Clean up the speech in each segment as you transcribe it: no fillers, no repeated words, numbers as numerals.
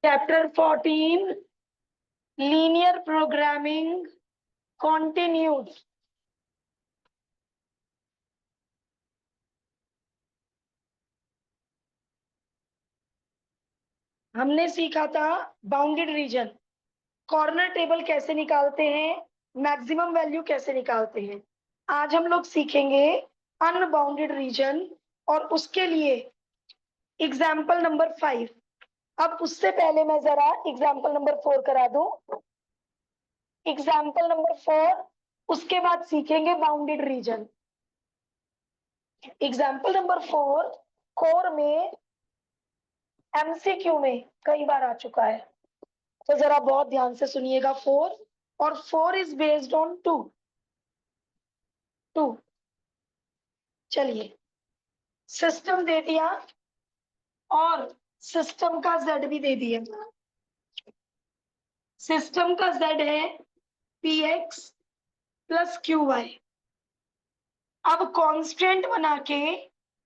Chapter 14 linear programming continued. हमने सीखा था बाउंडेड रीजन, कॉर्नर टेबल कैसे निकालते हैं, मैक्सिमम वैल्यू कैसे निकालते हैं। आज हम लोग सीखेंगे अनबाउंडेड रीजन और उसके लिए एग्जाम्पल नंबर 5। अब उससे पहले मैं जरा एग्जाम्पल नंबर 4 करा दूं। एग्जाम्पल नंबर 4, उसके बाद सीखेंगे bounded reason. Example number 4 core में एमसीक्यू में कई बार आ चुका है, तो जरा बहुत ध्यान से सुनिएगा। 4 और 4 इज बेस्ड ऑन 2। चलिए, सिस्टम दे दिया और सिस्टम का जेड भी दे दिया। सिस्टम का जेड है px प्लस qy। अब कांस्टेंट बना के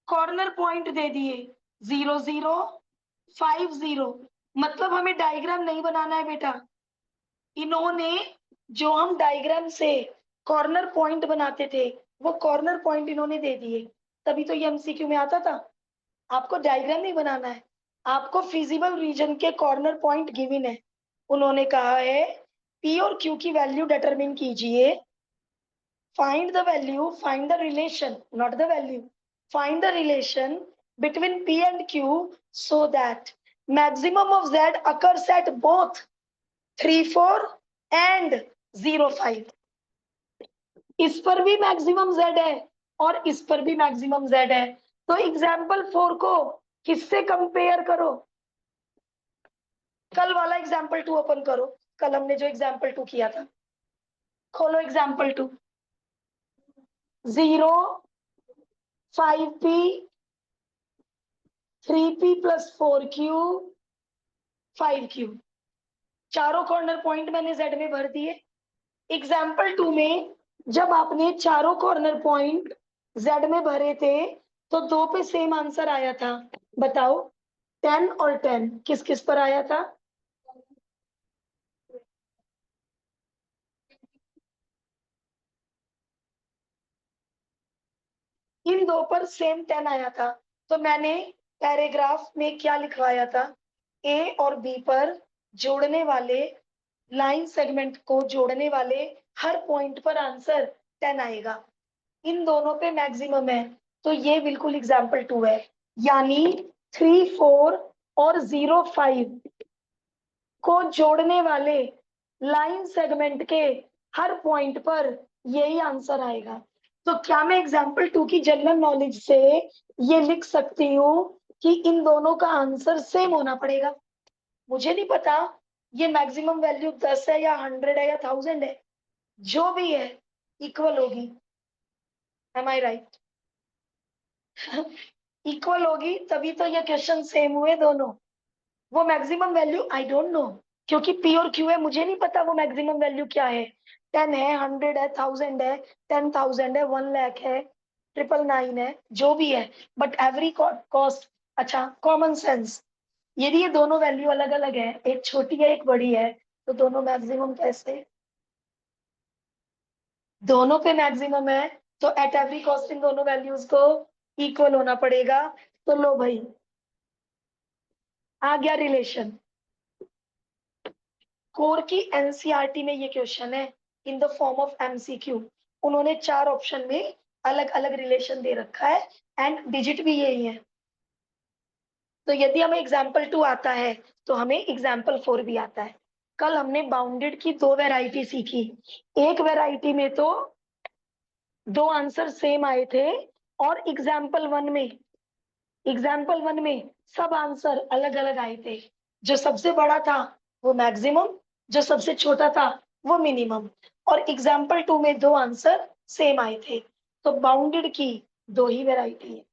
कॉर्नर पॉइंट दे दिए 0 0 5 0। मतलब हमें डायग्राम नहीं बनाना है बेटा, इन्होंने जो हम डायग्राम से कॉर्नर पॉइंट बनाते थे वो कॉर्नर पॉइंट इन्होंने दे दिए, तभी तो ये एमसीक्यू में आता था। आपको डायग्राम नहीं बनाना है, आपको फिजिबल रीजन के कॉर्नर पॉइंट गिवन है। उन्होंने कहा है पी और क्यू की वैल्यू डिटरमिन कीजिए, find the value, find the relation, not the value, find the relation between P and Q so that maximum of Z occurs at both 3 4 and 0 5। इस पर भी मैक्सिमम Z है और इस पर भी मैक्सिमम Z है, तो एग्जाम्पल 4 को किससे कंपेयर करो? कल वाला एग्जाम्पल 2 ओपन करो, कल हमने जो एग्जाम्पल 2 किया था, खोलो example 2। 0 5p 3p plus 4q 5q, चारों कॉर्नर पॉइंट मैंने z में भर दिए। एग्जाम्पल 2 में जब आपने चारों कॉर्नर पॉइंट z में भरे थे तो 2 पे सेम आंसर आया था। बताओ 10 और 10 किस किस पर आया था? इन 2 पर सेम 10 आया था, तो मैंने पैराग्राफ में क्या लिखवाया था? ए और बी पर जोड़ने वाले लाइन सेगमेंट को जोड़ने वाले हर पॉइंट पर आंसर 10 आएगा। इन दोनों पे मैक्सिमम है, तो ये बिल्कुल एग्जाम्पल 2 है। यानी 3 4 और 0 5 को जोड़ने वाले लाइन सेगमेंट के हर पॉइंट पर यही आंसर आएगा। तो क्या मैं एग्जाम्पल 2 की जनरल नॉलेज से ये लिख सकती हूँ कि इन दोनों का आंसर सेम होना पड़ेगा? मुझे नहीं पता ये मैक्सिमम वैल्यू 10 है या 100 है या 1000 है, जो भी है इक्वल होगी। एम आई राइट? इक्वल होगी तभी तो ये क्वेश्चन सेम हुए दोनों। वो maximum value I don't know, क्योंकि पी और क्यू है, मुझे नहीं पता वो मैक्सिमम वैल्यू क्या है। 10 है, 100 है, 1000 है, 10,000 है, 1 लाख है, 999 है, जो भी है, बट एवरी कॉस्ट। अच्छा, कॉमन सेंस, यदि ये दोनों वैल्यू अलग अलग है, एक छोटी है एक बड़ी है, तो दोनों मैक्सिमम कैसे? दोनों पे मैक्सिमम है, तो एट एवरी कॉस्ट इन दोनों वैल्यूज को इक्वल होना पड़ेगा। तो लो भाई, आ गया रिलेशन। कोर की एनसीईआरटी में ये क्वेश्चन है in the form of MCQ. उन्होंने 4 ऑप्शन में अलग अलग रिलेशन दे रखा है एंड डिजिट भी यही है। तो यदि हमें एग्जाम्पल 2 आता है तो हमें एग्जाम्पल 4 भी आता है। कल हमने बाउंडेड की 2 वैरायटी सीखी। एक वैरायटी में तो 2 आंसर सेम आए थे और एग्जाम्पल 1 में सब आंसर अलग अलग आए थे। जो सबसे बड़ा था वो मैक्सिमम, जो सबसे छोटा था वो मिनिमम। और एग्जाम्पल 2 में 2 आंसर सेम आए थे। तो बाउंडेड की 2 ही वैरायटी है,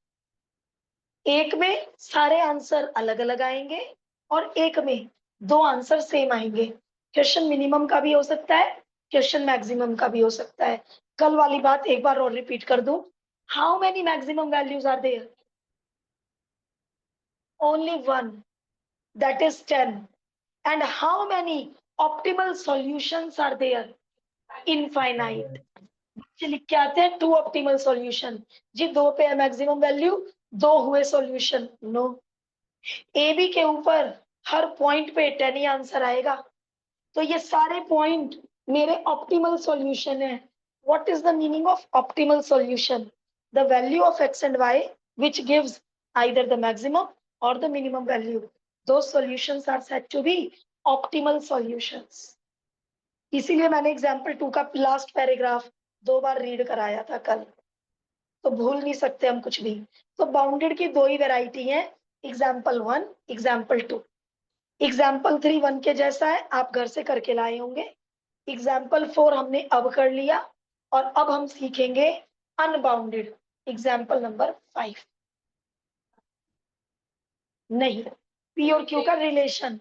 एक में सारे आंसर अलग अलग आएंगे और एक में 2 आंसर सेम आएंगे। क्वेश्चन मिनिमम का भी हो सकता है, क्वेश्चन मैक्सिमम का भी हो सकता है। कल वाली बात एक बार और रिपीट कर दूं, how many maximum values are there? Only one, that is 10। and how many optimal solutions are there? Infinite. बच्चे लिख के आते हैं 2 ऑप्टिमल सॉल्यूशन। जी 2 पे है मैक्सिमम वैल्यू, 2 हुए सॉल्यूशन। नो, ए बी के ऊपर हर पॉइंट पे 10 ही आंसर आएगा, तो ये सारे पॉइंट मेरे ऑप्टिमल सॉल्यूशन है। What is the meaning of optimal solution? The value of X and Y which gives either the maximum or the minimum value. Those solutions are said to be optimal solutions. इसीलिए मैंने example 2 का last paragraph 2 बार read कराया था कल, तो भूल नहीं सकते हम कुछ भी। तो बाउंडेड की 2 ही वेराइटी है, एग्जाम्पल 1, एग्जाम्पल 2। एग्जाम्पल 3 1 के जैसा है, आप घर से करके लाए होंगे। एग्जाम्पल 4 हमने अब कर लिया, और अब हम सीखेंगे अनबाउंडेड, एग्जाम्पल नंबर 5। नहीं, पी और क्यू का रिलेशन,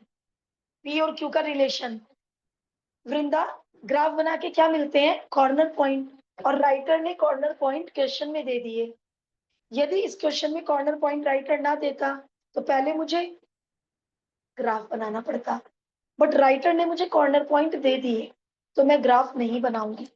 पी और क्यू का रिलेशन। वृंदा, ग्राफ बना के क्या मिलते हैं? कॉर्नर पॉइंट, और राइटर ने कॉर्नर पॉइंट क्वेश्चन में दे दिए। यदि इस क्वेश्चन में कॉर्नर पॉइंट राइटर ना देता तो पहले मुझे ग्राफ बनाना पड़ता, बट राइटर ने मुझे कॉर्नर पॉइंट दे दिए, तो मैं ग्राफ नहीं बनाऊंगी।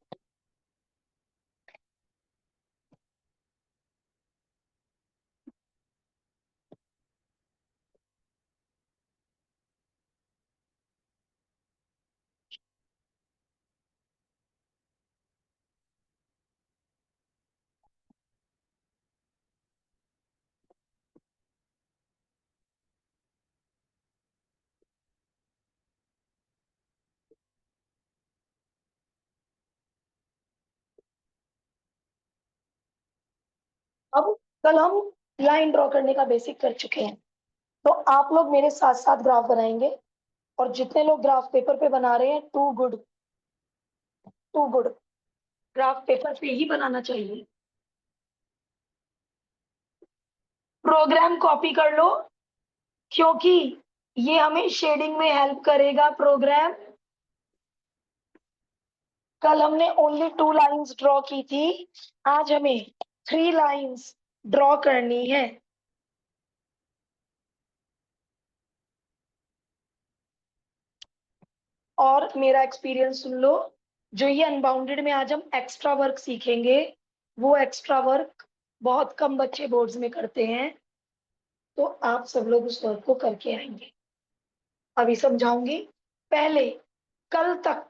अब कल हम लाइन ड्रॉ करने का बेसिक कर चुके हैं, तो आप लोग मेरे साथ साथ ग्राफ बनाएंगे, और जितने लोग ग्राफ पेपर पे बना रहे हैं, too good, too good. Graph paper पे ही बनाना चाहिए। प्रोग्राम कॉपी कर लो, क्योंकि ये हमें शेडिंग में हेल्प करेगा प्रोग्राम। कल हमने ओनली 2 लाइंस ड्रॉ की थी, आज हमें 3 लाइंस ड्रॉ करनी है। और मेरा एक्सपीरियंस सुन लो, जो ये अनबाउंडेड में आज हम एक्स्ट्रा वर्क सीखेंगे, वो एक्स्ट्रा वर्क बहुत कम बच्चे बोर्ड्स में करते हैं, तो आप सब लोग उस वर्क को करके आएंगे। अभी समझाऊंगी, पहले कल तक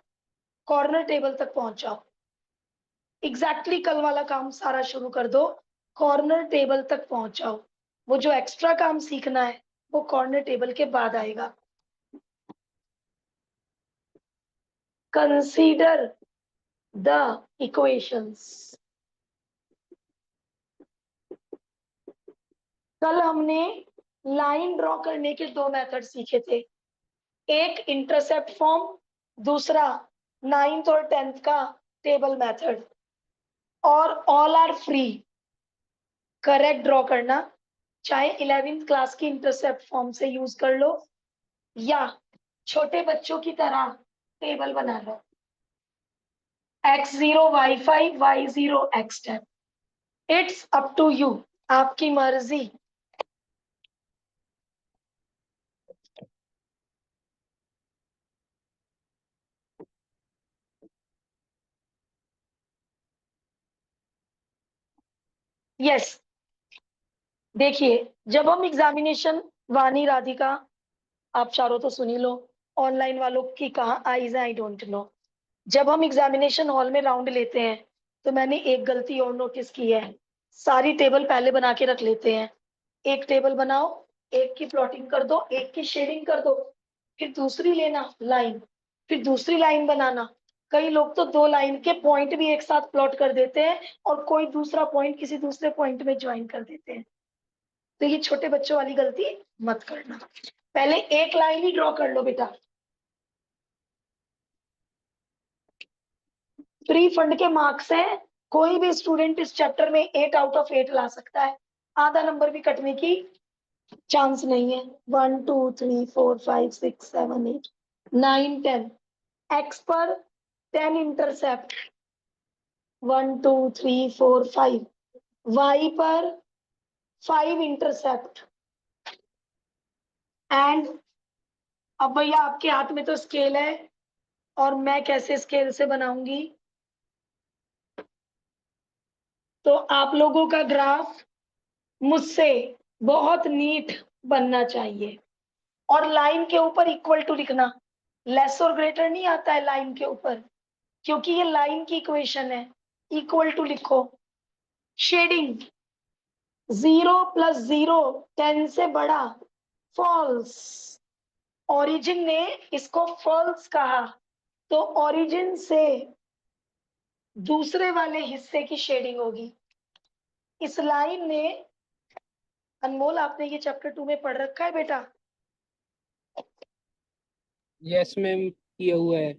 कॉर्नर टेबल तक पहुंच जाओ। एग्जैक्टली कल वाला काम सारा शुरू कर दो, कॉर्नर टेबल तक पहुंच जाओ। वो जो एक्स्ट्रा काम सीखना है वो कॉर्नर टेबल के बाद आएगा। Consider the equations. कल हमने लाइन ड्रॉ करने के 2 मेथड सीखे थे, एक इंटरसेप्ट फॉर्म, दूसरा 9th और 10th का टेबल मेथड। और all are free correct draw करना, चाहे 11th क्लास की इंटरसेप्ट फॉर्म से यूज कर लो, या छोटे बच्चों की तरह टेबल बना लो, x0 y5 y0 x10। It's up to you, आपकी मर्जी। यस, देखिए, जब हम एग्जामिनेशन, वानी राधिका, आप चारों तो सुनी लो, ऑनलाइन वालों की कहाँ आईज है आई डोंट नो। जब हम एग्जामिनेशन हॉल में राउंड लेते हैं, तो मैंने एक गलती और नोटिस की है, सारी टेबल पहले बना के रख लेते हैं। एक टेबल बनाओ, एक की प्लॉटिंग कर दो, एक की शेडिंग कर दो, फिर दूसरी लेना लाइन, फिर दूसरी लाइन बनाना। कई लोग तो 2 लाइन के पॉइंट भी एक साथ प्लॉट कर देते हैं, और कोई दूसरा पॉइंट किसी दूसरे पॉइंट में ज्वाइन कर देते हैं। तो ये छोटे बच्चों वाली गलती मत करना, पहले एक लाइन ही ड्रॉ कर लो बेटा। फ्री फंड के मार्क्स हैं, कोई भी स्टूडेंट इस चैप्टर में 8 आउट ऑफ 8 ला सकता है, आधा नंबर भी कटने की चांस नहीं है। 1 2 3 4 5 6 7 8 9 10, एक्स पर 10 इंटरसेप्ट, 1 2 3 4 5, वाई पर 5 इंटरसेप्ट, एंड अब भैया आपके हाथ में तो स्केल है, और मैं कैसे स्केल से बनाऊंगी? तो आप लोगों का ग्राफ मुझसे बहुत नीट बनना चाहिए। और लाइन के ऊपर इक्वल टू लिखना, लेस और ग्रेटर नहीं आता है लाइन के ऊपर, क्योंकि ये लाइन की इक्वेशन है। इक्वल टू लिखो। शेडिंग 0 + 0 10 से बड़ा, फॉल्स। ओरिजिन ने इसको फॉल्स कहा, तो ओरिजिन से दूसरे वाले हिस्से की शेडिंग होगी। इस लाइन ने, अनमोल आपने ये चैप्टर 2 में पढ़ रखा है बेटा? यस मैम, किया हुआ है।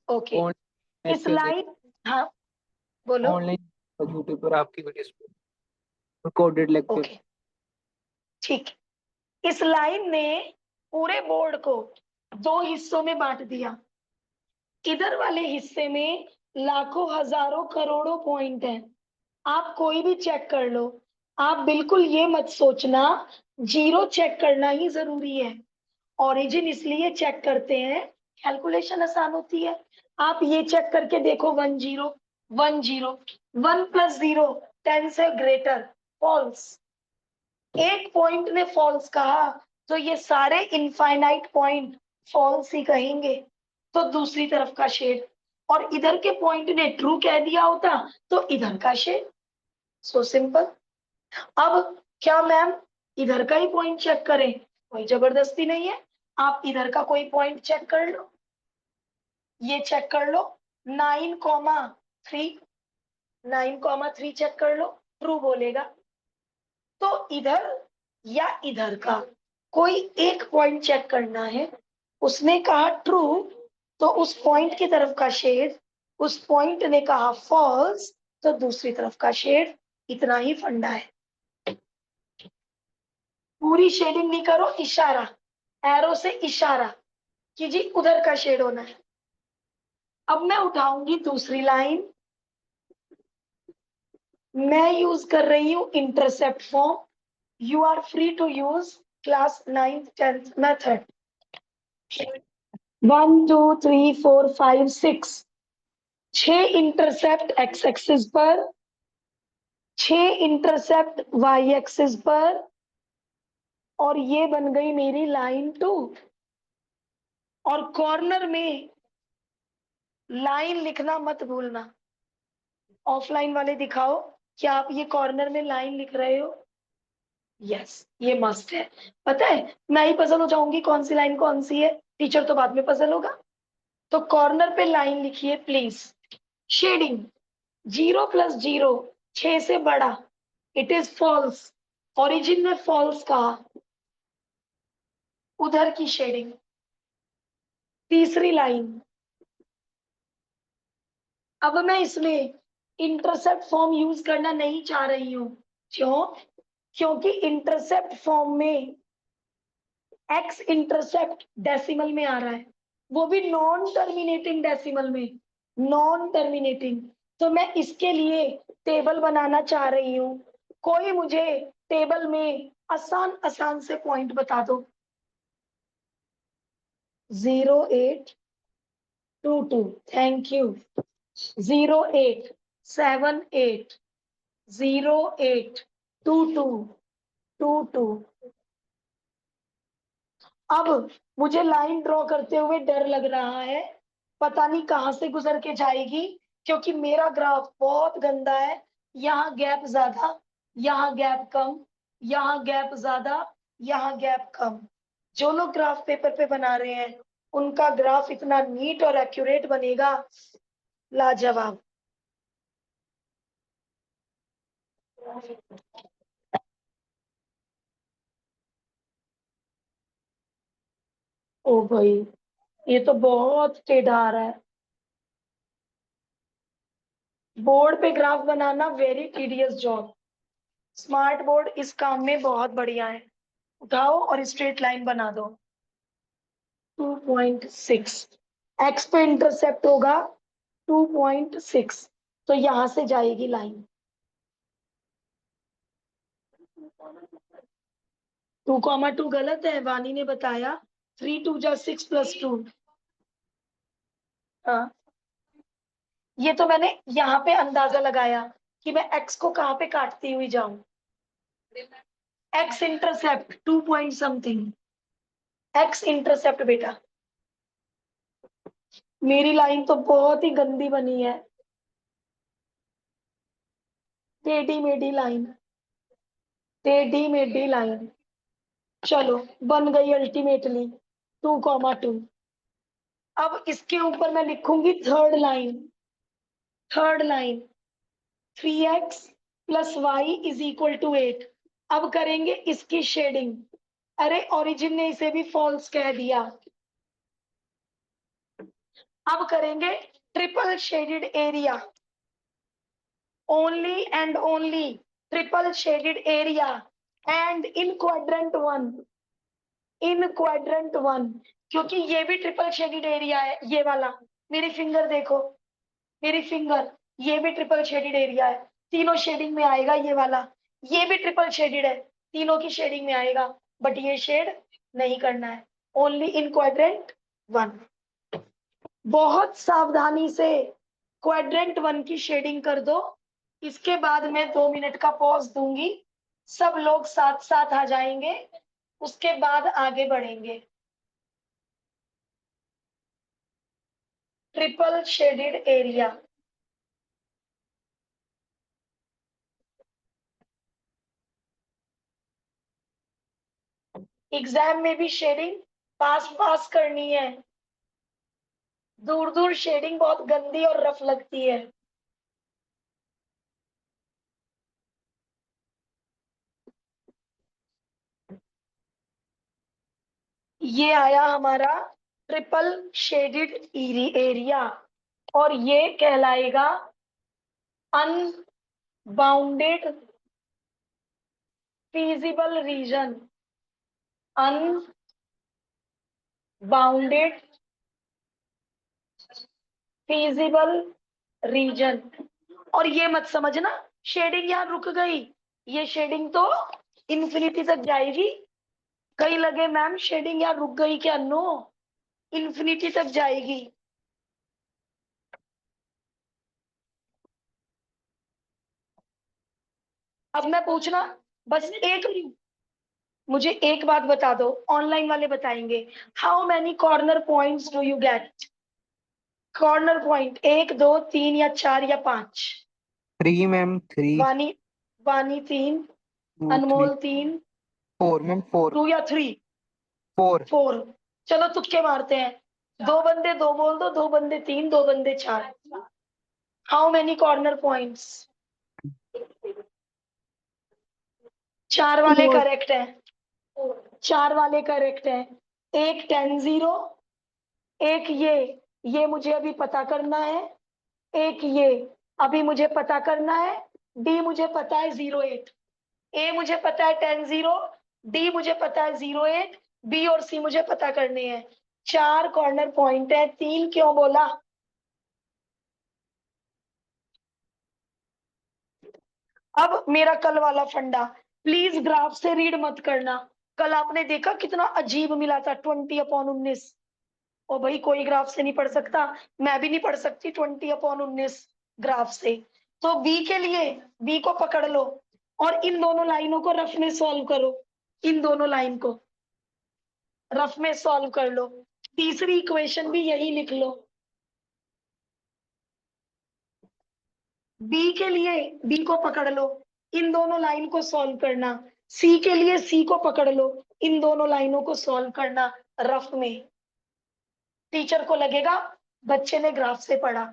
ओके। ऑनलाइन इस लाइन, हाँ बोलो। ऑनलाइन यूट्यूब पर आपकी वीडियोस रिकॉर्डेड लेक्चर। ओके ठीक। इस लाइन ने पूरे बोर्ड को दो हिस्सों में बांट दिया। इधर वाले हिस्से में लाखों हजारों करोड़ों पॉइंट हैं। आप कोई भी चेक कर लो। आप बिल्कुल ये मत सोचना जीरो चेक करना ही जरूरी है। ओरिजिन इसलिए चेक करते हैं, कैलकुलेशन आसान होती है। आप ये चेक करके देखो, 1 0 1 0, 1 + 0 10 से ग्रेटर, फॉल्स। एक पॉइंट ने फॉल्स कहा, तो ये सारे इनफाइनाइट पॉइंट फॉल्स ही कहेंगे। तो दूसरी तरफ का शेड, और इधर के पॉइंट ने ट्रू कह दिया होता तो इधर का शेड। So simple. अब क्या मैम इधर का ही पॉइंट चेक करें? कोई जबरदस्ती नहीं है। आप इधर का कोई पॉइंट चेक कर लो, ये चेक कर लो, 9,3, 9,3 चेक कर लो, ट्रू बोलेगा। तो इधर या इधर का कोई एक पॉइंट चेक करना है। उसने कहा ट्रू, तो उस पॉइंट की तरफ का शेड, उस पॉइंट ने कहा फॉल्स, तो दूसरी तरफ का शेड। इतना ही फंडा है। पूरी शेडिंग नहीं करो, इशारा, एरो से इशारा कि जी उधर का शेड होना है। अब मैं उठाऊंगी दूसरी लाइन। मैं यूज कर रही हूं intercept form. You are free to use class 9th 10th method. 1 2 3 4 5 6, 6 intercept x axis पर, 6 इंटरसेप्ट वाई एक्सिस पर, और ये बन गई मेरी लाइन 2। और कॉर्नर में लाइन लिखना मत भूलना। ऑफलाइन वाले दिखाओ, क्या आप ये कॉर्नर में लाइन लिख रहे हो? यस, ये मस्ट है। पता है मैं ही पजल हो जाऊंगी कौन सी लाइन कौन सी है, टीचर तो बाद में पजल होगा। तो कॉर्नर पे लाइन लिखिए प्लीज। शेडिंग 0 + 0 6 से बड़ा, इट इज फॉल्स। ओरिजिन में फॉल्स कहा, उधर की शेडिंग। तीसरी लाइन। अब मैं इसमें इंटरसेप्ट फॉर्म यूज करना नहीं चाह रही हूं। क्यों? क्योंकि इंटरसेप्ट फॉर्म में एक्स इंटरसेप्ट डेसिमल में आ रहा है, वो भी नॉन टर्मिनेटिंग डेसिमल में, नॉन टर्मिनेटिंग। तो मैं इसके लिए टेबल बनाना चाह रही हूँ। कोई मुझे टेबल में आसान आसान से पॉइंट बता दो। 0 8 2 2, थैंक यू। 0 8 7 8, 0 8 2 2 2 2। अब मुझे लाइन ड्रॉ करते हुए डर लग रहा है, पता नहीं कहां से गुजर के जाएगी, क्योंकि मेरा ग्राफ बहुत गंदा है। यहाँ गैप ज्यादा, यहाँ गैप कम, यहाँ गैप ज्यादा, यहाँ गैप कम। जो लोग ग्राफ पेपर पे बना रहे हैं उनका ग्राफ इतना नीट और एक्यूरेट बनेगा, लाजवाब। ओ भाई, ये तो बहुत टेढ़ा आ रहा है। बोर्ड पे ग्राफ बनाना very tedious job. Smart board इस काम में बहुत बढ़िया है। उठाओ और स्ट्रेट लाइन बना दो। 2.6 एक्स पे इंटरसेप्ट होगा 2.6, तो यहां से जाएगी लाइन। 2,2 गलत है, वानी ने बताया। 3 2 जा 6 प्लस 2। हाँ, ये तो मैंने यहाँ पे अंदाजा लगाया कि मैं x को कहाँ पे काटती हुई जाऊं। x intercept 2 point something, x intercept बेटा। मेरी लाइन तो बहुत ही गंदी बनी है, टेढ़ी मेढ़ी लाइन, टेढ़ी मेढ़ी लाइन। चलो बन गई अल्टीमेटली 2,2। अब इसके ऊपर मैं लिखूंगी third line, third line 3x plus y is equal to 8। अब करेंगे इसकी शेडिंग। अरे ओरिजिन ने इसे भी फॉल्स कह दिया। अब करेंगे triple shaded area, only and only triple shaded area and in quadrant 1, in quadrant 1, क्योंकि ये भी ट्रिपल शेडेड एरिया है ये वाला। मेरी फिंगर देखो, मेरी फिंगर, ये भी ट्रिपल शेडेड एरिया है, तीनों शेडिंग में आएगा ये वाला। ये भी ट्रिपल शेडेड है, तीनों की शेडिंग में आएगा, बट ये शेड नहीं करना है, ओनली इन क्वाड्रेंट 1। बहुत सावधानी से क्वाड्रेंट 1 की शेडिंग कर दो। इसके बाद मैं 2 मिनट का पॉज दूंगी, सब लोग साथ साथ आ जाएंगे, उसके बाद आगे बढ़ेंगे। ट्रिपल शेडेड एरिया, एग्जाम में भी शेडिंग पास पास करनी है, दूर दूर शेडिंग बहुत गंदी और रफ लगती है। ये आया हमारा ट्रिपल शेडेड एरिया और ये कहलाएगा unbounded feasible reason, unbounded feasible reason. और ये मत समझना शेडिंग यहाँ रुक गई, ये शेडिंग तो इन्फिनिटी तक जाएगी। कई लगे मैम शेडिंग यहाँ रुक गई क्या, नो, इन्फिनिटी तक जाएगी। अब मैं पूछना, बस एक, मुझे एक बात बता दो, ऑनलाइन वाले बताएंगे, how many corner points do you get. Corner point 1 2 3 या 4 या 5। 3 मैम 3 वानी, वानी 3, 2 3 अनमोल 3, 4 मैम 4 2 या 3, 4 4। चलो तुक्के मारते हैं, दो बंदे दो बोल दो, दो बंदे 3, दो बंदे 4। How many corner points. 4 वाले करेक्ट है, 4 वाले करेक्ट है। एक 10 0, एक ये मुझे अभी पता करना है, एक ये अभी मुझे पता करना है। डी मुझे पता है 0 8, ए मुझे पता है 10 0, डी मुझे पता है 0 8, बी और सी मुझे पता करने हैं। 4 कॉर्नर पॉइंट है, 3 क्यों बोला। अब मेरा कल वाला फंडा, प्लीज ग्राफ से रीड मत करना। कल आपने देखा कितना अजीब मिला था 20/19। ओ भाई कोई ग्राफ से नहीं पढ़ सकता, मैं भी नहीं पढ़ सकती 20/19 ग्राफ से। तो बी के लिए, बी को पकड़ लो और इन दोनों लाइनों को रफ में सॉल्व करो, इन दोनों लाइन को रफ में सॉल्व कर लो। तीसरी इक्वेशन भी यही लिख लो। बी के लिए बी को पकड़ लो, इन दोनों लाइन को सॉल्व करना। सी के लिए सी को पकड़ लो, इन दोनों लाइनों को सॉल्व करना रफ में। टीचर को लगेगा बच्चे ने ग्राफ से पढ़ा,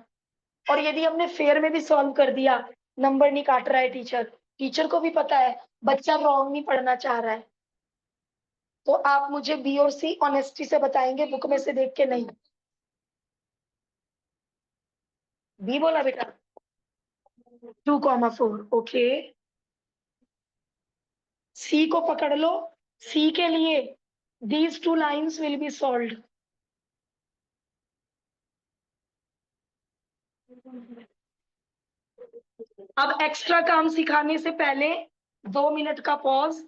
और यदि हमने फेयर में भी सॉल्व कर दिया, नंबर नहीं काट रहा है टीचर, टीचर को भी पता है बच्चा रॉन्ग नहीं पढ़ना चाह रहा है। तो आप मुझे बी और सी ऑनेस्टी से बताएंगे, बुक में से देख के नहीं। बी बोला बेटा, 2,4 ओके। सी को पकड़ लो, सी के लिए these two lines will be solved। अब एक्स्ट्रा काम सिखाने से पहले 2 मिनट का पॉज,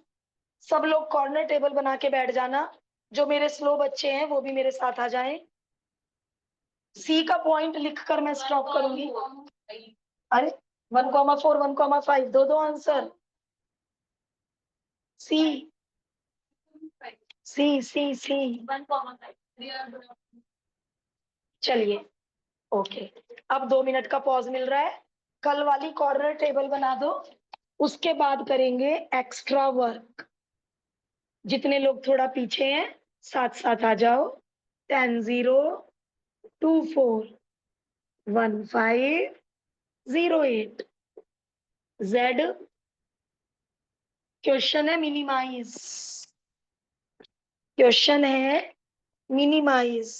सब लोग कॉर्नर टेबल बना के बैठ जाना। जो मेरे स्लो बच्चे हैं वो भी मेरे साथ आ जाएं। सी का पॉइंट लिखकर मैं स्टॉप करूंगी। अरे 1,4 1,5 दो दो आंसर। सी सी सी सी। चलिए ओके, अब 2 मिनट का पॉज मिल रहा है। कल वाली कॉर्नर टेबल बना दो, उसके बाद करेंगे एक्स्ट्रा वर्क। जितने लोग थोड़ा पीछे हैं साथ साथ आ जाओ। 10 0 2 4 1 5 0 8। जेड क्वेश्चन है मिनिमाइज, क्वेश्चन है मिनिमाइज।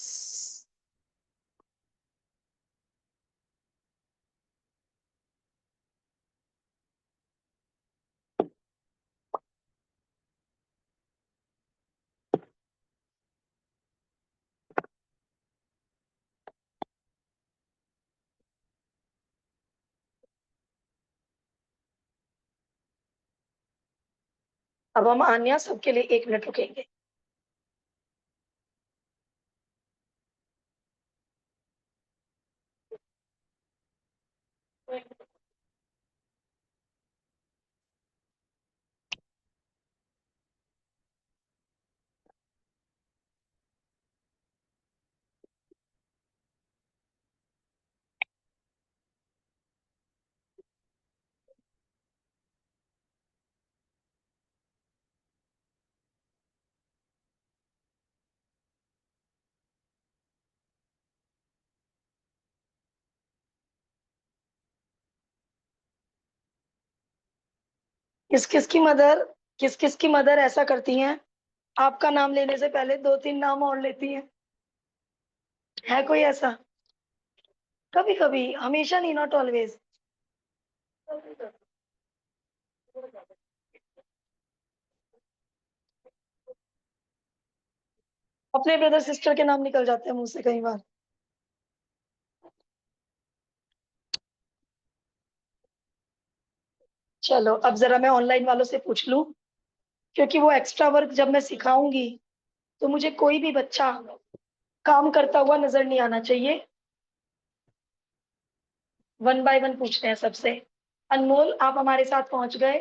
अब हम आन्या सबके लिए 1 मिनट रुकेंगे। किस किस की मदर ऐसा करती हैं, आपका नाम लेने से पहले 2 3 नाम और लेती हैं? है कोई ऐसा? कभी कभी, हमेशा नहीं, नॉट ऑलवेज। अपने ब्रदर सिस्टर के नाम निकल जाते हैं मुंह से कई बार। चलो अब जरा मैं ऑनलाइन वालों से पूछ लूं, क्योंकि वो एक्स्ट्रा वर्क जब मैं सिखाऊंगी तो मुझे कोई भी बच्चा काम करता हुआ नजर नहीं आना चाहिए। 1 बाय 1 पूछते हैं सबसे। अनमोल आप हमारे साथ पहुंच गए।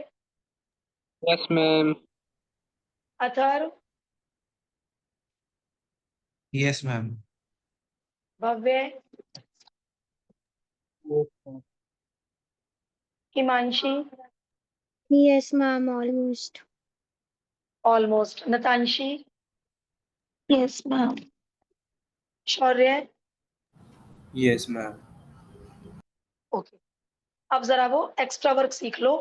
Yes ma'am. Atharva, yes ma'am. Bhavya, Himanshi, Yes, ma'am, almost. Almost, Natanshi, Yes, ma'am. Shaurya. Yes ma'am. Okay, अब जरा वो एक्स्ट्रा वर्क सीख लो।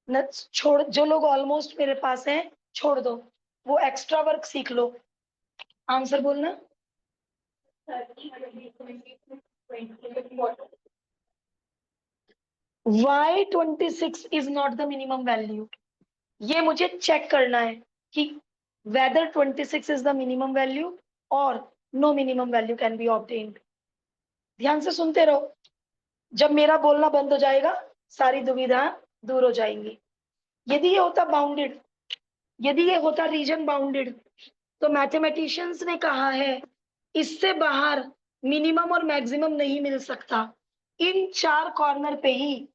न छोड़, जो लोग ऑलमोस्ट मेरे पास हैं छोड़ दो, वो एक्स्ट्रा वर्क सीख लो। आंसर बोलना। Why 26 is not the minimum value? ये मुझे चेक करना है कि whether 26 is the minimum value or no minimum value can be obtained. ध्यान से सुनते रहो, जब मेरा बोलना बंद हो जाएगा सारी दुविधा दूर हो जाएंगी। यदि ये होता बाउंडेड, यदि ये होता रीजन बाउंडेड, तो मैथमेटिशियंस ने कहा है इससे बाहर मिनिमम और मैक्सिमम नहीं मिल सकता। इन 4 कॉर्नर पे ही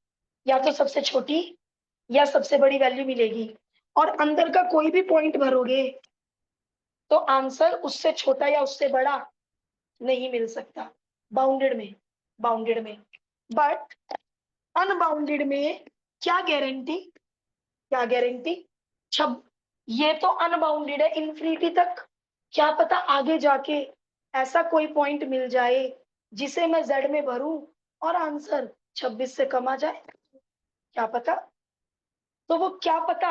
या तो सबसे छोटी या सबसे बड़ी वैल्यू मिलेगी, और अंदर का कोई भी पॉइंट भरोगे तो आंसर उससे छोटा या उससे बड़ा नहीं मिल सकता बाउंडेड में। बाउंडेड में, बट अनबाउंडेड में क्या गारंटी, क्या गारंटी? छब ये तो अनबाउंडेड है इन्फिनिटी तक, क्या पता आगे जाके ऐसा कोई पॉइंट मिल जाए जिसे मैं जेड में भरूं और आंसर 26 से कम आ जाए, क्या पता। तो वो क्या पता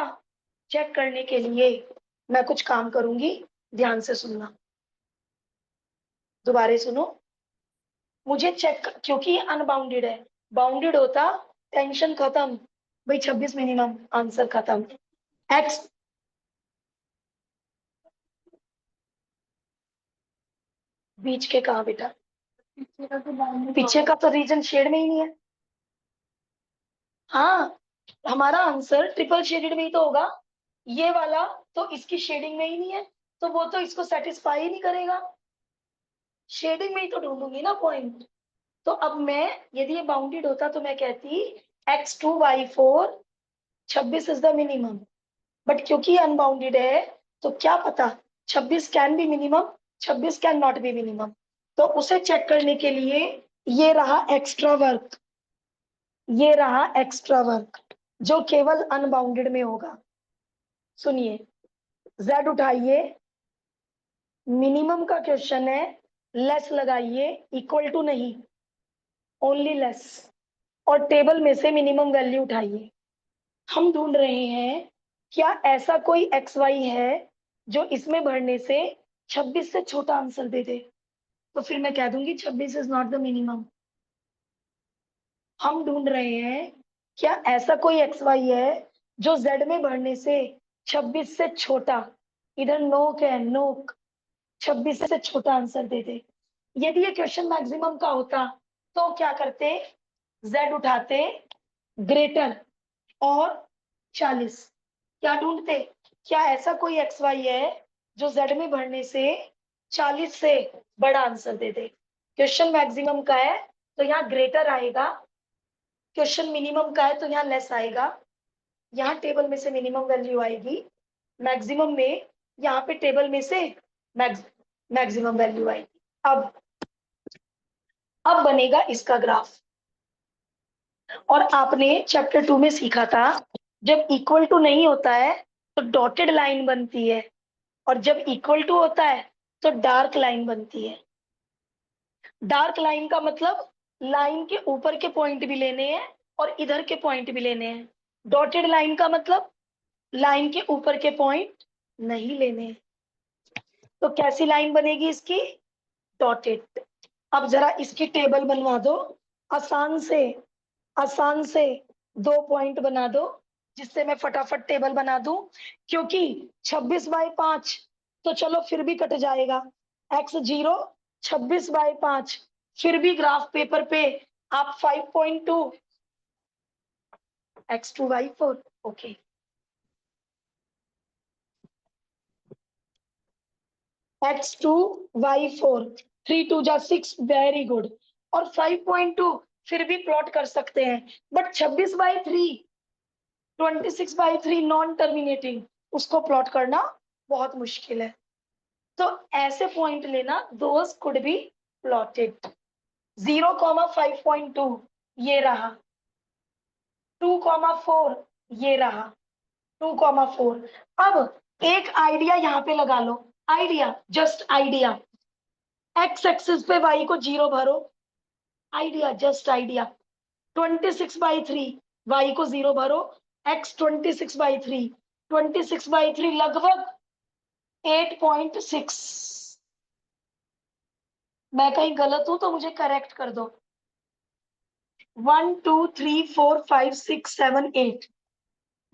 चेक करने के लिए मैं कुछ काम करूंगी। ध्यान से सुनना, दोबारा सुनो। मुझे चेक, क्योंकि अनबाउंडेड है, बाउंडेड होता टेंशन खत्म, भाई 26 मिनिमम, आंसर खत्म। एक्स बीच के कहा बेटा? पीछे का तो रीजन शेड में ही नहीं है। हाँ, हमारा आंसर ट्रिपल शेडेड में ही तो होगा, ये वाला तो इसकी शेडिंग में ही नहीं है, तो वो तो इसको सेटिस्फाई ही नहीं करेगा, शेडिंग में ही तो ढूंढूंगी ना पॉइंट। तो अब मैं, यदि ये बाउंडेड होता तो मैं कहती x2 y4 26 is the minimum, but क्योंकि अनबाउंडेड है तो क्या पता 26 can be minimum, 26 can not be minimum. तो उसे चेक करने के लिए ये रहा एक्स्ट्रा वर्क, ये रहा एक्स्ट्रा वर्क जो केवल अनबाउंडेड में होगा। सुनिए, z उठाइए, मिनिमम का क्वेश्चन है, लेस लगाइए, इक्वल टू नहीं, ओनली लेस, और टेबल में से मिनिमम वैल्यू उठाइए। हम ढूंढ रहे हैं क्या ऐसा कोई एक्स वाई है जो इसमें भरने से 26 से छोटा आंसर दे दे, तो फिर मैं कह दूंगी 26 इज नॉट द मिनिमम। हम ढूंढ रहे हैं क्या ऐसा कोई एक्स वाई है जो जेड में भरने से 26 से छोटा, इधर नोक है, नोक, 26 से छोटा आंसर दे दे। यदि ये क्वेश्चन मैक्सिमम का होता तो क्या करते, z उठाते, ग्रेटर और 40, क्या ढूंढते, क्या ऐसा कोई एक्स वाई है जो z में भरने से 40 से बड़ा आंसर दे दे। क्वेश्चन मैक्सिमम का है तो यहाँ ग्रेटर आएगा, क्वेश्चन मिनिमम का है तो यहाँ लेस आएगा, यहाँ टेबल में से मिनिमम वैल्यू आएगी, मैक्सिमम में यहाँ पे टेबल में से मैक्सिमम वैल्यू आएगी। अब बनेगा इसका ग्राफ। और आपने चैप्टर 2 में सीखा था जब इक्वल टू नहीं होता है तो डॉटेड लाइन बनती है, और जब इक्वल टू होता है तो डार्क लाइन बनती है। डार्क लाइन का मतलब लाइन के ऊपर के पॉइंट भी लेने हैं और इधर के पॉइंट भी लेने हैं। डॉटेड लाइन का मतलब लाइन के ऊपर के पॉइंट नहीं लेने हैं। तो कैसी लाइन बनेगी इसकी, डॉटेड। अब जरा इसकी टेबल बनवा दो, आसान से 2 पॉइंट बना दो जिससे मैं फटाफट टेबल बना दूं, क्योंकि 26/5 तो चलो फिर भी कट जाएगा, x0 26/5, फिर भी ग्राफ पेपर पे आप 5.2 x2 y4, okay. x2 y4 3 2 जा 6, वेरी गुड। और 5.2 फिर भी प्लॉट कर सकते हैं, बट 26/3 26/3 नॉन टर्मिनेटिंग, उसको प्लॉट करना बहुत मुश्किल है। तो ऐसे पॉइंट लेना, दोज कुड बी प्लॉटेड। 0,5.2 ये रहा, 2,4 ये रहा, 2,4। अब एक आइडिया यहाँ पे लगा लो, idea, just idea, X axis पे वाई को 0 भरो, आइडिया, जस्ट आइडिया। 26/3 वाई को 0 भरो, x 26/3, 26/3 लगभग 8.6। मैं कहीं गलत हूं तो मुझे करेक्ट कर दो। 1 2 3 4 5 6 7 8,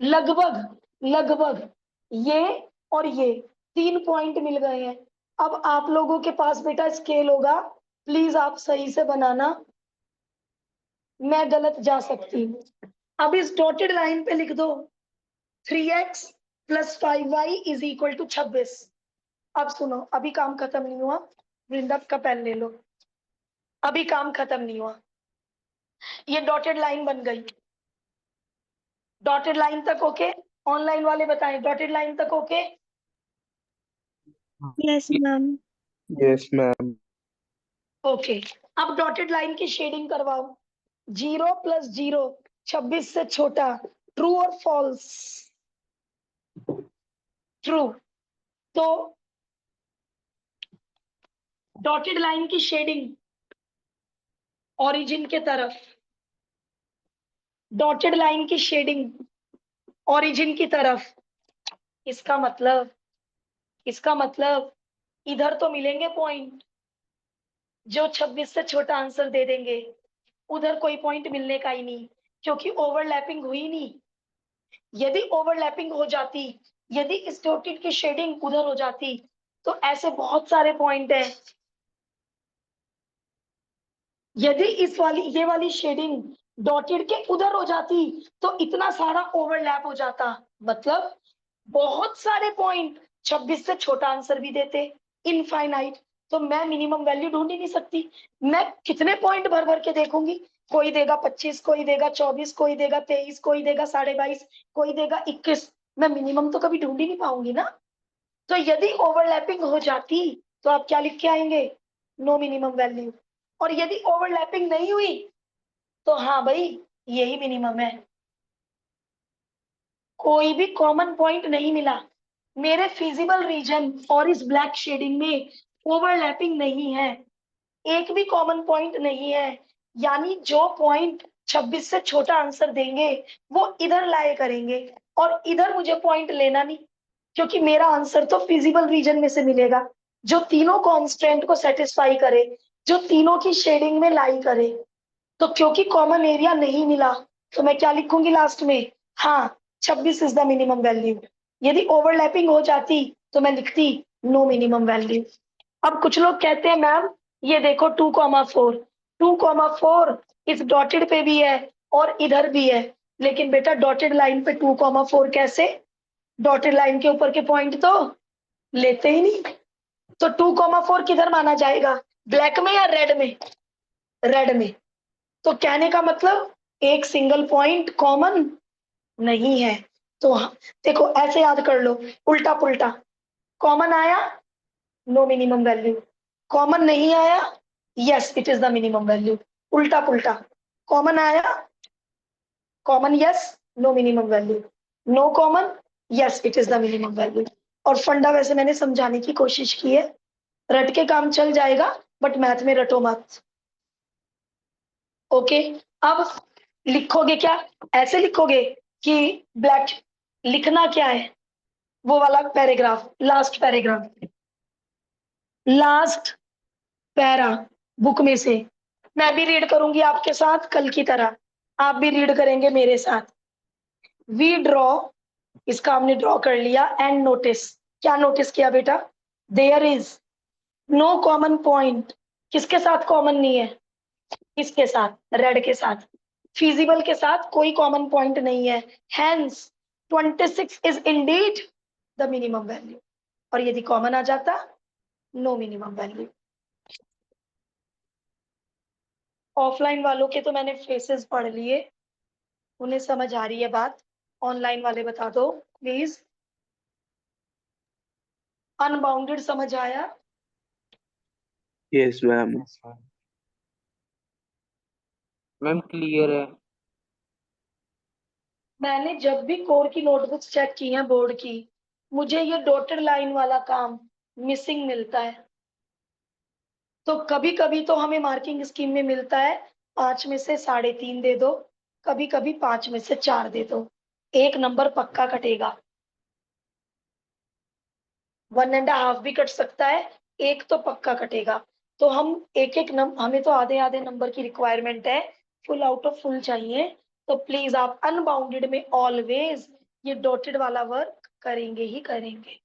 लगभग ये और ये 3 पॉइंट मिल गए हैं। अब आप लोगों के पास बेटा स्केल होगा, प्लीज आप सही से बनाना, मैं गलत जा सकती हूँ। अब इस डॉटेड लाइन पे लिख दो 3x + 5y = 26। अब सुनो, अभी काम खत्म नहीं हुआ, वृंदा का पेन ले लो, अभी काम खत्म नहीं हुआ। ये डॉटेड लाइन बन गई, डॉटेड लाइन तक ओके? ऑनलाइन वाले बताएं, डॉटेड लाइन तक okay? Yes, ma'am. Yes, ma'am. Okay. अब डॉटेड लाइन की शेडिंग करवाओ। 0 + 0 26 से छोटा, ट्रू और फॉल्स? ट्रू। तो डॉटेड लाइन की शेडिंग ओरिजिन के तरफ, डॉटेड लाइन की शेडिंग ओरिजिन की तरफ, इसका मतलब इधर तो मिलेंगे पॉइंट जो 26 से छोटा आंसर दे देंगे, उधर कोई पॉइंट मिलने का ही नहीं, क्योंकि ओवरलैपिंग हुई नहीं। यदि ओवरलैपिंग हो जाती, यदि इस डॉटेड की शेडिंग उधर हो जाती, तो ऐसे बहुत सारे पॉइंट हैं। यदि ये वाली शेडिंग डॉटेड के उधर हो जाती तो इतना सारा ओवरलैप हो जाता, मतलब बहुत सारे पॉइंट 26 से छोटा आंसर भी देते, इनफाइनाइट। तो मैं मिनिमम वैल्यू ढूंढ ही नहीं सकती। मैं कितने पॉइंट भर भर के देखूंगी, कोई देगा 25, कोई देगा 24, कोई देगा 23, कोई देगा 22.5, कोई देगा 21। मैं मिनिमम तो कभी ढूंढ ही नहीं पाऊंगी ना। तो यदि ओवरलैपिंग हो जाती तो आप क्या लिख के आएंगे, नो मिनिमम वैल्यू। और यदि ओवरलैपिंग नहीं हुई तो हाँ भाई यही मिनिमम है। कोई भी कॉमन पॉइंट नहीं मिला, मेरे फिजिबल रीजन और इस ब्लैक शेडिंग में ओवरलैपिंग नहीं है, एक भी कॉमन पॉइंट नहीं है। यानी जो पॉइंट 26 से छोटा आंसर देंगे वो इधर लाए करेंगे, और इधर मुझे पॉइंट लेना नहीं, क्योंकि मेरा आंसर तो फिजिबल रीजन में से मिलेगा जो तीनों कॉन्स्टेंट को सेटिस्फाई करे, जो तीनों की शेडिंग में लाई करे। तो क्योंकि कॉमन एरिया नहीं मिला तो मैं क्या लिखूंगी लास्ट में, हाँ 26 इज द मिनिमम वैल्यू। यदि ओवरलैपिंग हो जाती तो मैं लिखती नो मिनिमम वैल्यू। अब कुछ लोग कहते हैं मैम ये देखो 2,4, 2,4 इस डॉटेड पे भी है और इधर भी है। लेकिन बेटा डॉटेड लाइन पे 2,4 कैसे, डॉटेड लाइन के ऊपर के पॉइंट तो लेते ही नहीं। तो 2,4 किधर माना जाएगा, ब्लैक में या रेड में, रेड में। तो कहने का मतलब एक सिंगल पॉइंट कॉमन नहीं है। तो देखो ऐसे याद कर लो, उल्टा पुल्टा। कॉमन आया नो मिनिमम वैल्यू, कॉमन नहीं आया yes it is the minimum value. उल्टा पुल्टा, कॉमन आया common yes no minimum value, no common yes it is the minimum value. और फंडा वैसे मैंने समझाने की कोशिश की है, रट के काम चल जाएगा बट मैथ में रटो मत। ओके। अब लिखोगे क्या, ऐसे लिखोगे कि ब्लैक, लिखना क्या है, वो वाला paragraph, last paragraph, last para book में से। मैं भी रीड करूंगी आपके साथ कल की तरह, आप भी रीड करेंगे मेरे साथ। वी ड्रॉ, इसका हमने ड्रॉ कर लिया, एंड नोटिस, क्या नोटिस किया बेटा, there is no common point, किसके साथ कॉमन नहीं है, किसके साथ, रेड के साथ, फिजिबल के साथ कोई कॉमन पॉइंट नहीं है। Hence 26 is Indeed the minimum value. और यदि कॉमन आ जाता नो मिनिमम वैल्यू। ऑफलाइन वालों के तो मैंने फेसेस पढ़ लिए, उन्हें समझ आ रही है बात। ऑनलाइन वाले बता दो प्लीज। अनबाउंडेड समझ आया, Yes, ma'am. मैम क्लियर है। मैंने जब भी कोर की नोटबुक्स चेक की हैं बोर्ड की, मुझे ये डॉटेड लाइन वाला काम मिसिंग मिलता है। तो कभी कभी तो हमें मार्किंग स्कीम में मिलता है 5 में से 3.5 दे दो, कभी कभी 5 में से 4 दे दो, एक नंबर पक्का कटेगा। 1.5 भी कट सकता है, एक तो पक्का कटेगा। तो हम एक एक हमें तो आधे आधे नंबर की रिक्वायरमेंट है, फुल आउट ऑफ फुल चाहिए। तो प्लीज आप अनबाउंडेड में ऑलवेज ये डॉटेड वाला वर्क करेंगे ही करेंगे।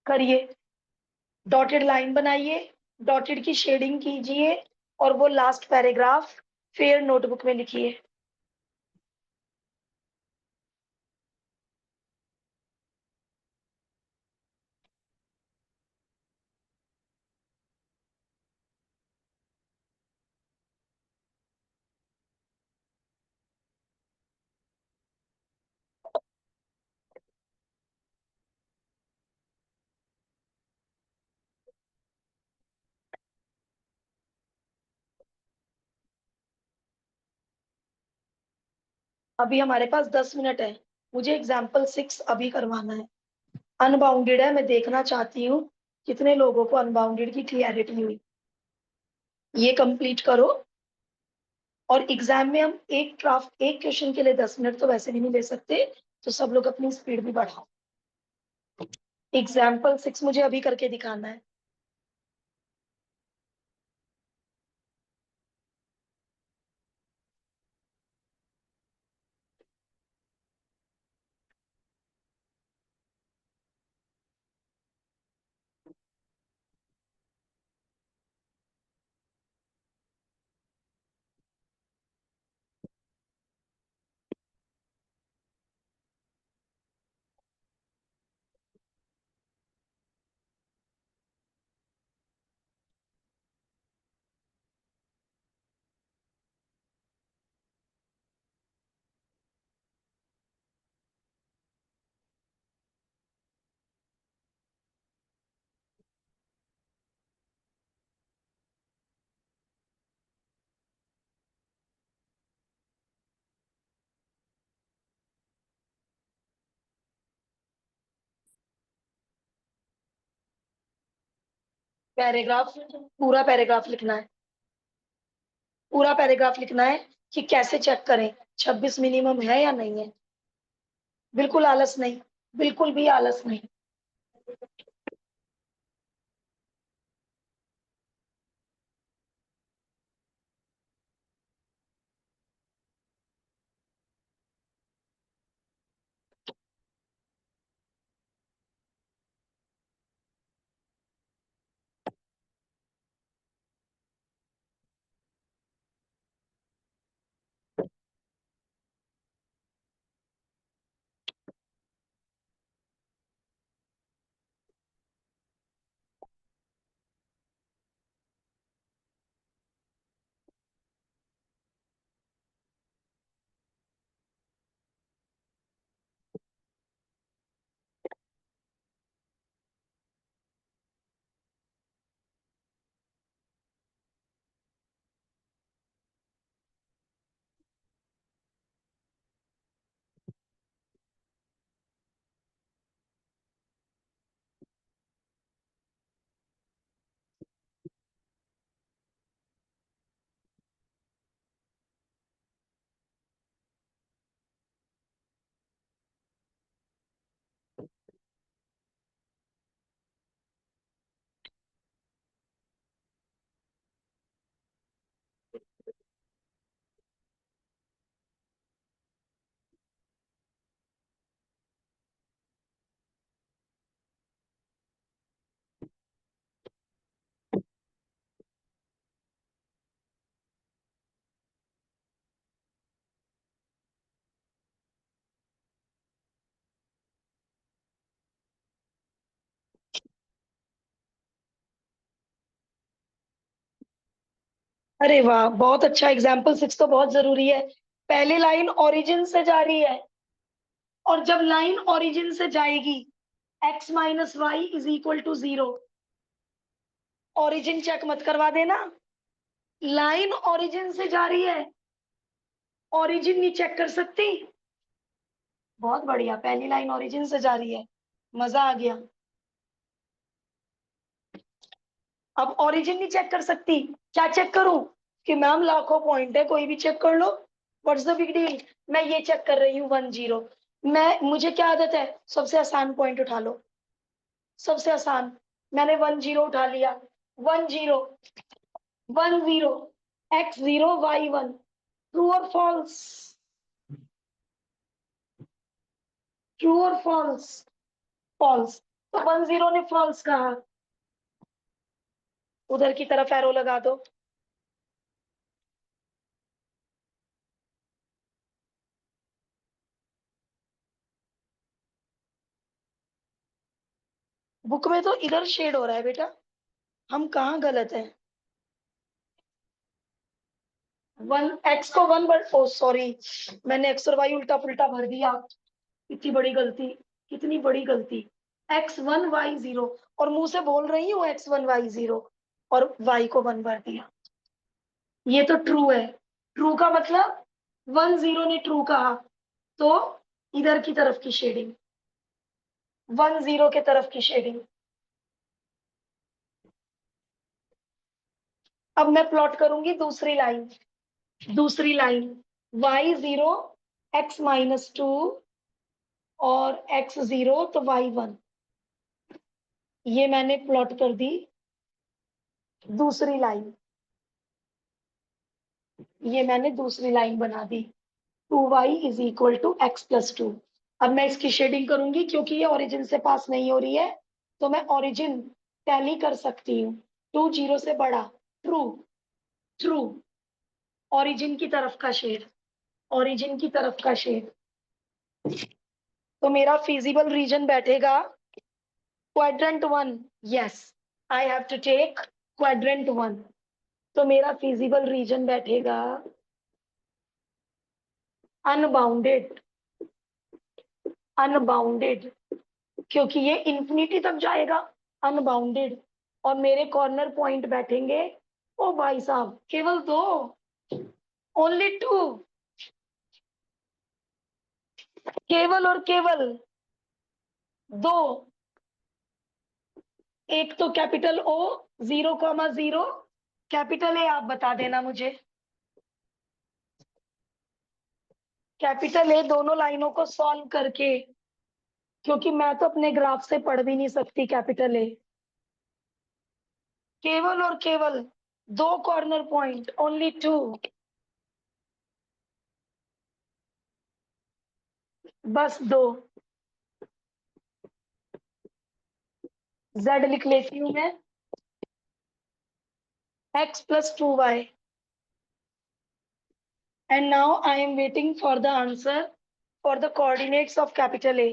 करिए, डॉटेड लाइन बनाइए, डॉटेड की शेडिंग कीजिए, और वो लास्ट पैराग्राफ फेयर नोटबुक में लिखिए। अभी हमारे पास 10 मिनट है, मुझे एग्जाम्पल 6 अभी करवाना है। अनबाउंडेड है, मैं देखना चाहती हूँ कितने लोगों को अनबाउंडेड की क्लियरिटी हुई। ये कंप्लीट करो, और एग्जाम में हम एक ड्राफ्ट एक क्वेश्चन के लिए 10 मिनट तो वैसे भी नहीं ले सकते, तो सब लोग अपनी स्पीड भी बढ़ाओ। एग्जाम्पल 6 मुझे अभी करके दिखाना है। पैराग्राफ, पूरा पैराग्राफ लिखना है, पूरा पैराग्राफ लिखना है कि कैसे चेक करें 26 मिनिमम है या नहीं है। बिल्कुल आलस नहीं, बिल्कुल भी आलस नहीं। अरे वाह, बहुत अच्छा। एग्जाम्पल 6 तो बहुत जरूरी है। पहली लाइन ओरिजिन से जा रही है, और जब लाइन ओरिजिन से जाएगी x minus y is equal to 0। Origin check मत करवा देना, लाइन ओरिजिन से जा रही है, ओरिजिन नहीं चेक कर सकती। बहुत बढ़िया, पहली लाइन ओरिजिन से जा रही है, मजा आ गया। अब ओरिजिन नहीं चेक कर सकती, क्या चेक करूं? कि मैम लाखों पॉइंट है, कोई भी चेक कर लो, व्हाट्स द बिग डील। मैं ये चेक कर रही हूँ 10। मुझे क्या आदत है, सबसे आसान पॉइंट उठा लो, सबसे आसान। मैंने 10 उठा लिया। 10, 10, x0 y1, ट्रू और फॉल्स? ट्रू और फॉल्स? फॉल्स। तो 10 ने फॉल्स कहा, उधर की तरफ एरो लगा दो। बुक में तो इधर शेड हो रहा है बेटा, हम कहाँ गलत हैं? 1 x को 1 ओ सॉरी, मैंने x और y उल्टा पुल्टा भर दिया। इतनी बड़ी गलती, कितनी बड़ी गलती। x1 y0, और मुंह से बोल रही हूँ x1 y0, और y को 1 भर दिया। ये तो ट्रू है। ट्रू का मतलब 10 ने ट्रू कहा, तो इधर की तरफ की शेडिंग, 10 के तरफ की शेडिंग। अब मैं प्लॉट करूंगी दूसरी लाइन, दूसरी लाइन y0 x-2 और x0 तो y1। ये मैंने प्लॉट कर दी दूसरी लाइन, ये मैंने दूसरी लाइन बना दी। 2y is equal to x+2। अब मैं इसकी शेडिंग करूंगी, क्योंकि ये ओरिजिन से पास नहीं हो रही है, तो मैं ओरिजिन टैली कर सकती हूँ। 2 0 से बड़ा, ट्रू, ट्रू। ओरिजिन की तरफ का शेड, ओरिजिन की तरफ का शेड। तो मेरा फिजिबल रीजन बैठेगा quadrant 1। Yes, I have to take quadrant 1। तो मेरा फिजिबल रीजन बैठेगा अनबाउंडेड, अनबाउंडेड, क्योंकि ये इंफिनिटी तक जाएगा, अनबाउंडेड। और मेरे कॉर्नर पॉइंट बैठेंगे, ओ भाई साहब, केवल 2, ओनली 2, केवल और केवल 2। एक तो कैपिटल ओ 0,0, कैपिटल ए आप बता देना मुझे। कैपिटल ए दोनों लाइनों को सॉल्व करके, क्योंकि मैं तो अपने ग्राफ से पढ़ भी नहीं सकती कैपिटल ए। केवल और केवल 2 कॉर्नर पॉइंट, ओनली 2, बस 2। z लिख लेती हूं मैं, x plus 2y, and now I am waiting for the answer for the coordinates of capital A.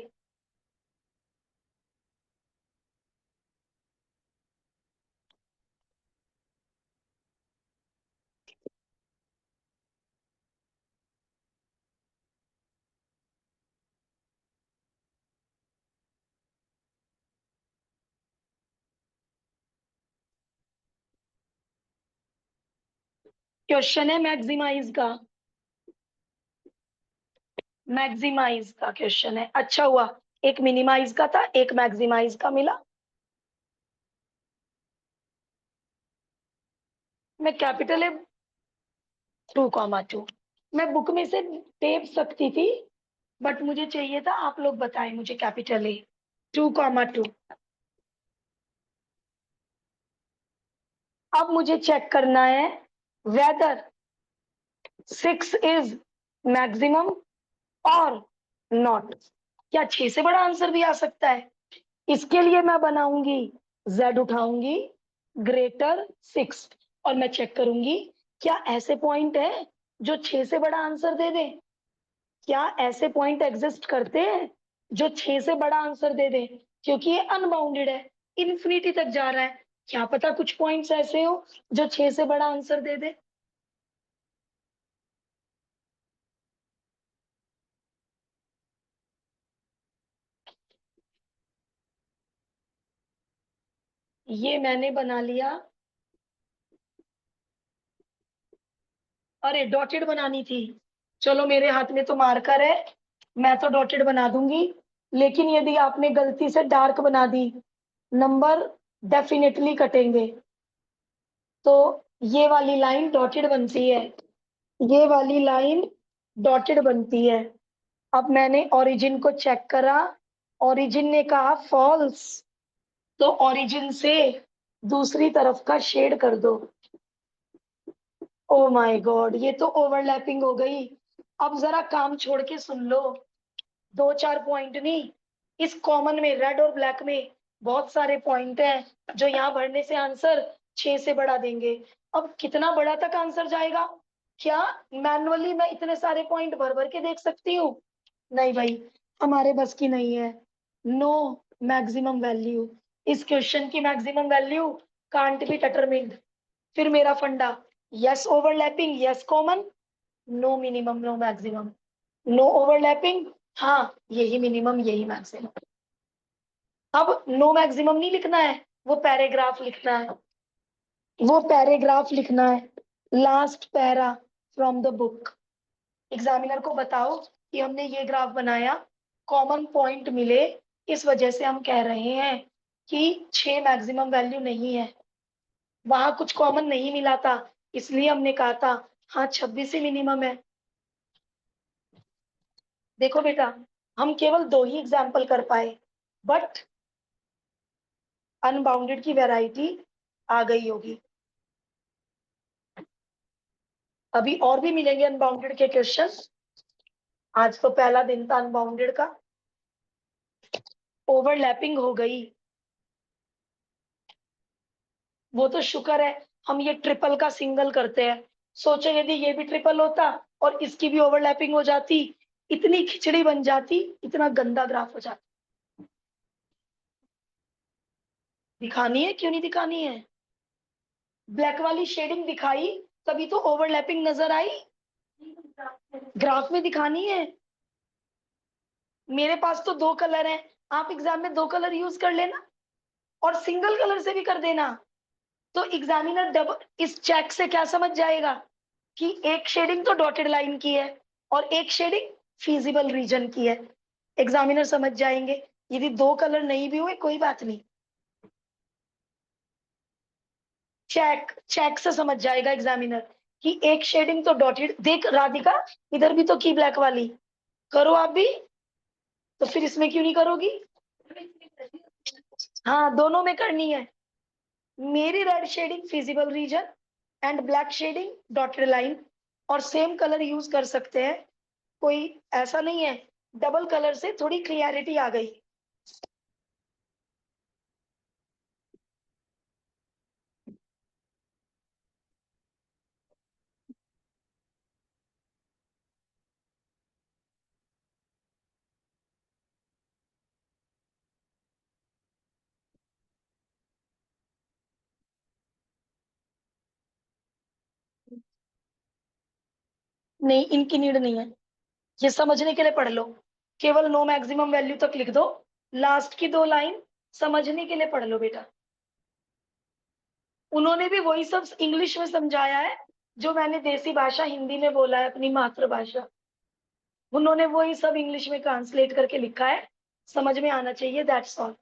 Question है मैक्सिमाइज का क्वेश्चन है। अच्छा हुआ एक मिनिमाइज का था, एक मैक्सिमाइज का मिला। मैं कैपिटल ए 2,2 मैं बुक में से टेप सकती थी, बट मुझे चाहिए था आप लोग बताएं मुझे कैपिटल ए 2,2। अब मुझे चेक करना है वेदर 6 इज मैक्सिमम और नॉट। क्या 6 से बड़ा आंसर भी आ सकता है? इसके लिए मैं बनाऊंगी, z उठाऊंगी ग्रेटर 6 और मैं चेक करूंगी क्या ऐसे पॉइंट है जो 6 से बड़ा आंसर दे दे। क्या ऐसे पॉइंट एग्जिस्ट करते हैं जो 6 से बड़ा आंसर दे दे? क्योंकि ये अनबाउंडेड है, इन्फिनिटी तक जा रहा है। क्या पता कुछ पॉइंट्स ऐसे हो जो 6 से बड़ा आंसर दे दे। ये मैंने बना लिया। अरे डॉटेड बनानी थी, चलो मेरे हाथ में तो मार्कर है, मैं तो डॉटेड बना दूंगी। लेकिन यदि आपने गलती से डार्क बना दी, नंबर डेफिनेटली कटेंगे। तो ये वाली लाइन डॉटेड बनती है, ये वाली लाइन डॉटेड बनती है। अब मैंने ओरिजिन को चेक करा, ओरिजिन ने कहा फॉल्स, तो ओरिजिन से दूसरी तरफ का शेड कर दो। ओ माय गॉड, ये तो ओवरलैपिंग हो गई। अब जरा काम छोड़ के सुन लो, 2-4 पॉइंट नहीं, इस कॉमन में रेड और ब्लैक में बहुत सारे पॉइंट हैं जो यहाँ भरने से आंसर 6 से बढ़ा देंगे। अब कितना बड़ा तक आंसर जाएगा? क्या मैनुअली मैं इतने सारे पॉइंट भर भर के देख सकती हूँ? नहीं भाई, हमारे बस की नहीं है। नो मैक्सिमम वैल्यू, इस क्वेश्चन की maximum value can't be determined. फिर मेरा फंडा, yes overlapping yes common, no minimum no maximum. No overlapping, हाँ यही मिनिमम यही मैक्सिमम। अब नो मैक्सिमम नहीं लिखना है, वो पैराग्राफ लिखना है, वो पैराग्राफ लिखना है, last para from the book. Examiner को बताओ कि हमने ये ग्राफ बनाया, कॉमन पॉइंट मिले, इस वजह से हम कह रहे हैं कि 6 मैक्सिमम वैल्यू नहीं है। वहां कुछ कॉमन नहीं मिला था, इसलिए हमने कहा था हाँ 26 ही मिनिमम है। देखो बेटा, हम केवल 2 ही एग्जाम्पल कर पाए, बट अनबाउंडेड की वैरायटी आ गई होगी। अभी और भी मिलेंगे अनबाउंडेड के क्वेश्चन। आज तो पहला दिन था अनबाउंडेड का। ओवरलैपिंग हो गई, वो तो शुक्र है हम ये ट्रिपल का सिंगल करते हैं। सोचो यदि ये भी ट्रिपल होता और इसकी भी ओवरलैपिंग हो जाती, इतनी खिचड़ी बन जाती, इतना गंदा ग्राफ हो जाता। दिखानी है क्यों नहीं दिखानी है? ब्लैक वाली शेडिंग दिखाई तभी तो ओवरलैपिंग नजर आई। ग्राफ में दिखानी है। मेरे पास तो 2 कलर हैं, आप एग्जाम में 2 कलर यूज कर लेना और सिंगल कलर से भी कर देना। तो एग्जामिनर डबल इस चेक से क्या समझ जाएगा कि एक शेडिंग तो डॉटेड लाइन की है और एक शेडिंग फीजिबल रीजन की है। एग्जामिनर समझ जाएंगे। यदि 2 कलर नहीं भी हुए कोई बात नहीं, चेक चेक से समझ जाएगा एग्जामिनर कि एक शेडिंग तो डॉटेड। देख राधिका, इधर भी तो की ब्लैक वाली करो आप भी, तो फिर इसमें क्यों नहीं करोगी? हाँ दोनों में करनी है। मेरी red shading feasible region and black shading dotted line, और सेम कलर यूज कर सकते हैं, कोई ऐसा नहीं है। डबल कलर से थोड़ी क्लियरिटी आ गई। नहीं, इनकी नीड नहीं है, ये समझने के लिए पढ़ लो। केवल नो मैक्सिमम वैल्यू तक लिख दो, लास्ट की 2 लाइन समझने के लिए पढ़ लो बेटा। उन्होंने भी वही सब इंग्लिश में समझाया है जो मैंने देसी भाषा हिंदी में बोला है, अपनी मातृभाषा। उन्होंने वही सब इंग्लिश में ट्रांसलेट करके लिखा है, समझ में आना चाहिए, दैट्स ऑल।